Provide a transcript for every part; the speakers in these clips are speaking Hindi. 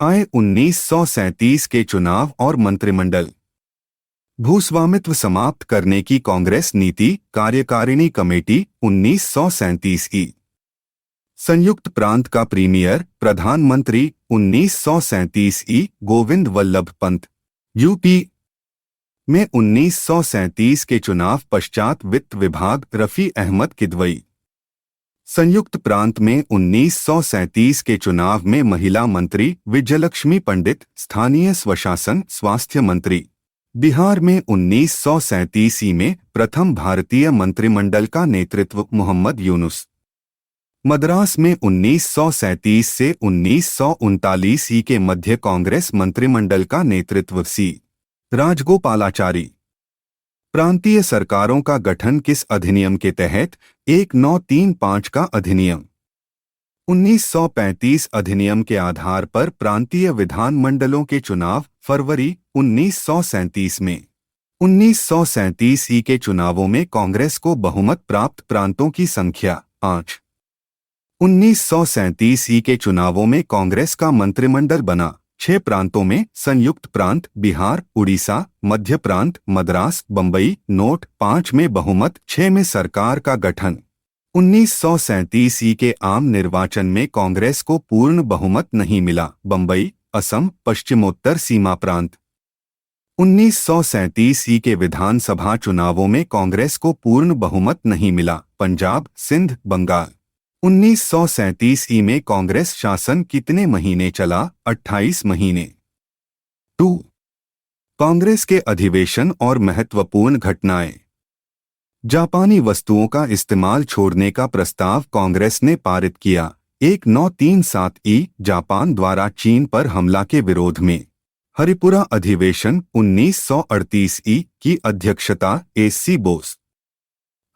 आए 1937 के चुनाव और मंत्रिमंडल। भूस्वामित्व समाप्त करने की कांग्रेस नीति कार्यकारिणी कमेटी 1937 ई। संयुक्त प्रांत का प्रीमियर प्रधानमंत्री 1937 ई। गोविंद वल्लभ पंत। यूपी में 1937 के चुनाव पश्चात वित्त विभाग रफी अहमद किदवई। संयुक्त प्रांत में 1937 के चुनाव में महिला मंत्री विजयलक्ष्मी पंडित, स्थानीय स्वशासन स्वास्थ्य मंत्री। बिहार में 1937 में प्रथम भारतीय मंत्रिमंडल का नेतृत्व मोहम्मद यूनुस। मद्रास में 1937 से 1939 के मध्य कांग्रेस मंत्रिमंडल का नेतृत्व सी राजगोपालाचारी। प्रांतीय सरकारों का गठन किस अधिनियम के तहत? 1935 का अधिनियम। 1935 अधिनियम के आधार पर प्रांतीय विधानमंडलों के चुनाव फरवरी 1937 में। 1937 के चुनावों में कांग्रेस को बहुमत प्राप्त प्रांतों की संख्या 5। 1937 के चुनावों में कांग्रेस का मंत्रिमंडल बना 6 प्रांतों में संयुक्त प्रांत, बिहार, उड़ीसा, मध्य प्रांत, मद्रास, बंबई, नोट 5 में बहुमत, 6 में सरकार का गठन। 1937 के आम निर्वाचन में कांग्रेस को पूर्ण बहुमत नहीं मिला, बंबई, असम, पश्चिमोत्तर सीमा प्रांत। 1937 के विधानसभा चुनावों में कांग्रेस को पूर्ण बहुमत नहीं मिला, पंजाब, सिंध, बंगाल। 1937 में कांग्रेस शासन कितने महीने चला? 28 महीने। 2. कांग्रेस के अधिवेशन और महत्वपूर्ण घटनाएं। जापानी वस्तुओं का इस्तेमाल छोड़ने का प्रस्ताव कांग्रेस ने पारित किया। 1937 ई। जापान द्वारा चीन पर हमला के विरोध में। हरिपुरा अधिवेशन 1938 ई की अध्यक्षता एस.सी. बोस।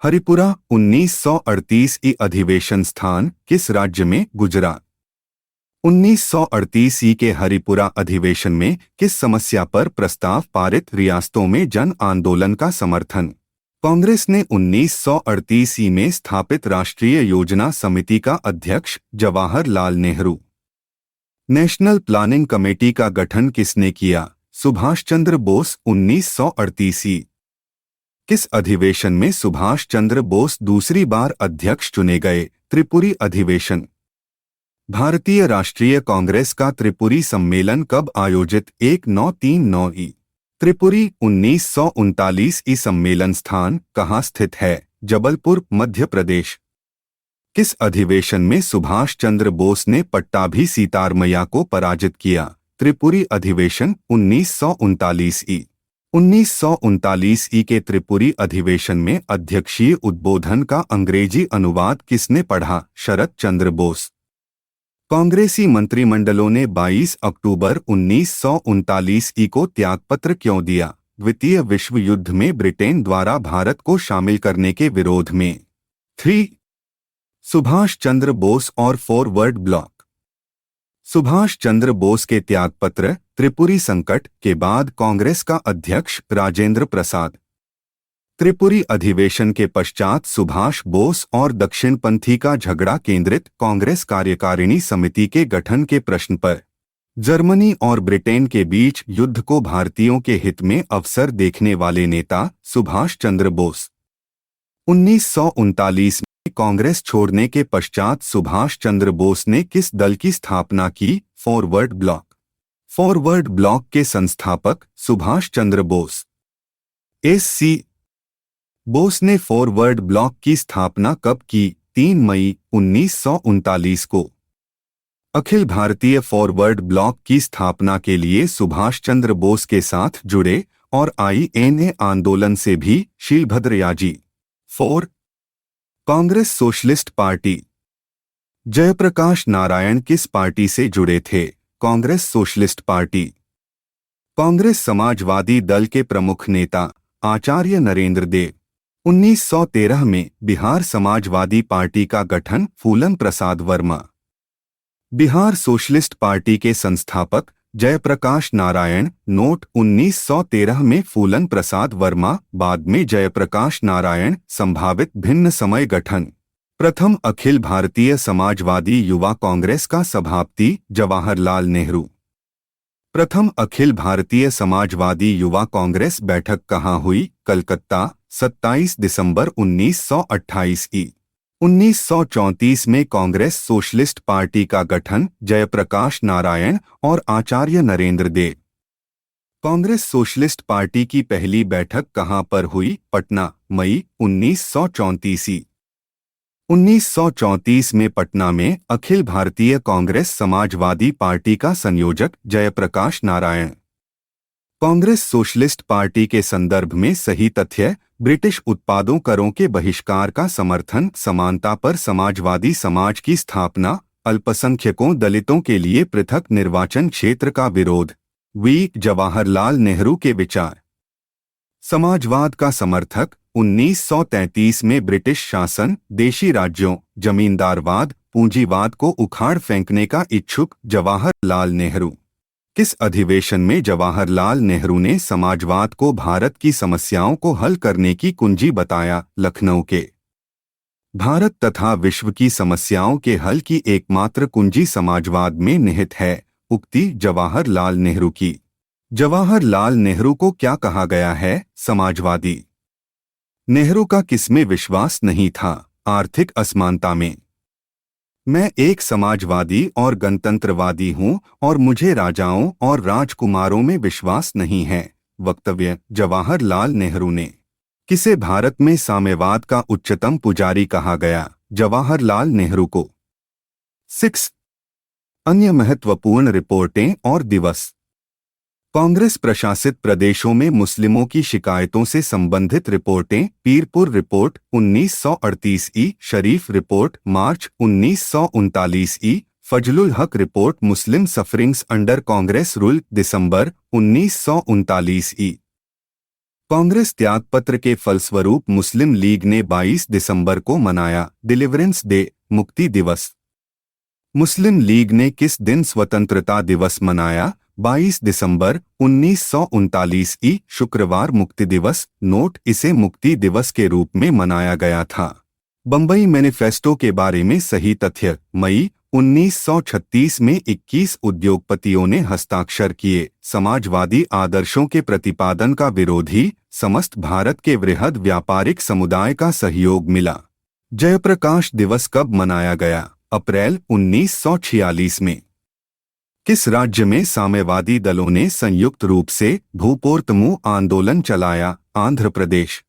हरिपुरा 1938 ई अधिवेशन स्थान किस राज्य में? गुजरात। 1938 के हरिपुरा अधिवेशन में किस समस्या पर प्रस्ताव पारित? रियासतों में जन आंदोलन का समर्थन। कांग्रेस ने 1938 में स्थापित राष्ट्रीय योजना समिति का अध्यक्ष Jawaharlal Nehru. National planning committee का गठन किसने किया? सुभाष चंद्र बोस। 1938 किस अधिवेशन में सुभाष चंद्र बोस दूसरी बार अध्यक्ष चुने गए? त्रिपुरी अधिवेशन। भारतीय राष्ट्रीय कांग्रेस का त्रिपुरी सम्मेलन कब आयोजित? 1939 ई। त्रिपुरी 1939 ई सम्मेलन स्थान कहाँ स्थित है? जबलपुर, मध्य प्रदेश। किस अधिवेशन में सुभाष चंद्र बोस ने पट्टाभी सीतारमैया को पराजित किया? त्रिपुरी अधिवेशन 1939 ई। 1939 ई के त्रिपुरी अधिवेशन में अध्यक्षीय उद्बोधन का अंग्रेजी अनुवाद किसने पढ़ा? शरद चंद्र बोस। कांग्रेसी मंत्रिमंडलों ने 22 अक्टूबर 1939 ई को त्यागपत्र क्यों दिया? द्वितीय विश्व युद्ध में ब्रिटेन द्वारा भारत को शामिल करने के विरोध में। 3. सुभाष चंद्र बोस और फॉरवर्ड ब्लॉक। सुभाष चंद्र बोस के त्यागपत्र, त्रिपुरी संकट के बाद कांग्रेस का अध्यक्ष राजेंद्र प्रसाद। त्रिपुरी अधिवेशन के पश्चात सुभाष बोस और दक्षिणपंथी का झगड़ा केंद्रित कांग्रेस कार्यकारिणी समिति के गठन के प्रश्न पर। जर्मनी और ब्रिटेन के बीच युद्ध को भारतीयों के हित में अवसर देखने वाले नेता सुभाष चंद्र बोस। 1939 में कांग्रेस छोड़ने के पश्चात सुभाष चंद्र बोस ने किस दल की स्थापना की? Forward block. फॉरवर्ड ब्लॉक के संस्थापक सुभाष चंद्र बोस। एस.सी. बोस ने फॉरवर्ड ब्लॉक की स्थापना कब की? 3 मई 1939 को। अखिल भारतीय फॉरवर्ड ब्लॉक की स्थापना के लिए सुभाष चंद्र बोस के साथ जुड़े और I.N.A. आंदोलन से भी शीलभद्र याजी। 4. Congress socialist party. जयप्रकाश नारायण किस पार्टी से जुड़े थे? Congress socialist party. कांग्रेस समाजवादी दल के प्रमुख नेता आचार्य नरेंद्र देव। 1913 में बिहार समाजवादी पार्टी का गठन फूलन प्रसाद वर्मा। बिहार सोशलिस्ट पार्टी के संस्थापक जयप्रकाश नारायण। नोट 1913 में फूलन प्रसाद वर्मा, बाद में जयप्रकाश नारायण। संभावित भिन्न समय गठन। प्रथम अखिल भारतीय समाजवादी युवा कांग्रेस का सभापति जवाहरलाल नेहरू। प्रथम अखिल भारतीय समाजवादी युवा कांग्रेस बैठक कहाँ हुई? कलकत्ता, 27 दिसंबर 1928 ई। 1934 में कांग्रेस सोशलिस्ट पार्टी का गठन जयप्रकाश नारायण और आचार्य नरेंद्र देव। कांग्रेस सोशलिस्ट पार्टी की पहली बैठक कहाँ पर हुई? पटना, मई 1934 ई। 1934 में पटना में अखिल भारतीय कांग्रेस समाजवादी पार्टी का संयोजक जयप्रकाश नारायण। कांग्रेस सोशलिस्ट पार्टी के संदर्भ में सही तथ्य: ब्रिटिश उत्पादों करों के बहिष्कार का समर्थन, समानता पर समाजवादी समाज की स्थापना, अल्पसंख्यकों दलितों के लिए पृथक निर्वाचन क्षेत्र का विरोध, जवाहरलाल नेहरू के विचार। समाजवाद का समर्थक, 1933 में ब्रिटिश शासन, देशी राज्यों, जमींदारवाद, पूंजीवाद को उखाड़ फेंकने का इच्छुक जवाहरलाल नेहरू। किस अधिवेशन में जवाहरलाल नेहरू ने समाजवाद को भारत की समस्याओं को हल करने की कुंजी बताया? लखनऊ के। भारत तथा विश्व की समस्याओं के हल की एकमात्र कुंजी समाजवाद में निहित है, उक्ति जवाहरलाल नेहरू की। जवाहरलाल नेहरू को क्या कहा गया है? समाजवादी। नेहरू का किसमें विश्वास नहीं था? आर्थिक असमानता में। मैं एक समाजवादी और गणतंत्रवादी हूं और मुझे राजाओं और राजकुमारों में विश्वास नहीं है। वक्तव्य जवाहरलाल नेहरू ने। किसे भारत में साम्यवाद का उच्चतम पुजारी कहा गया? जवाहरलाल नेहरू को। 6 अन्य महत्वपूर्ण रिपोर्टें और दिवस। कांग्रेस प्रशासित प्रदेशों में मुस्लिमों की शिकायतों से संबंधित रिपोर्टें: पीरपुर रिपोर्ट 1938 ई, शरीफ रिपोर्ट मार्च 1939 ई, Fazlul Haq report Muslim sufferings under Congress rule December 1939 ई। कांग्रेस त्यागपत्र के फलस्वरूप मुस्लिम लीग ने 22 दिसंबर को मनाया डिलीवरेंस डे, मुक्ति दिवस। मुस्लिम लीग ने किस दिन स्वतंत्रता दिवस मनाया? 22 दिसंबर 1939 ई, शुक्रवार मुक्ति दिवस। नोट: इसे मुक्ति दिवस के रूप में मनाया गया था। बंबई मैनिफेस्टो के बारे में सही तथ्य: मई 1936 में 21 उद्योगपतियों ने हस्ताक्षर किए। समाजवादी आदर्शों के प्रतिपादन का विरोधी, समस्त भारत के वृहद व्यापारिक समुदाय का सहयोग मिला। जयप्रकाश दिवस कब मनाया गया? अप्रैल 1946 में। किस राज्य में साम्यवादी दलों ने संयुक्त रूप से भूपोर्तमु आंदोलन चलाया? आंध्र प्रदेश।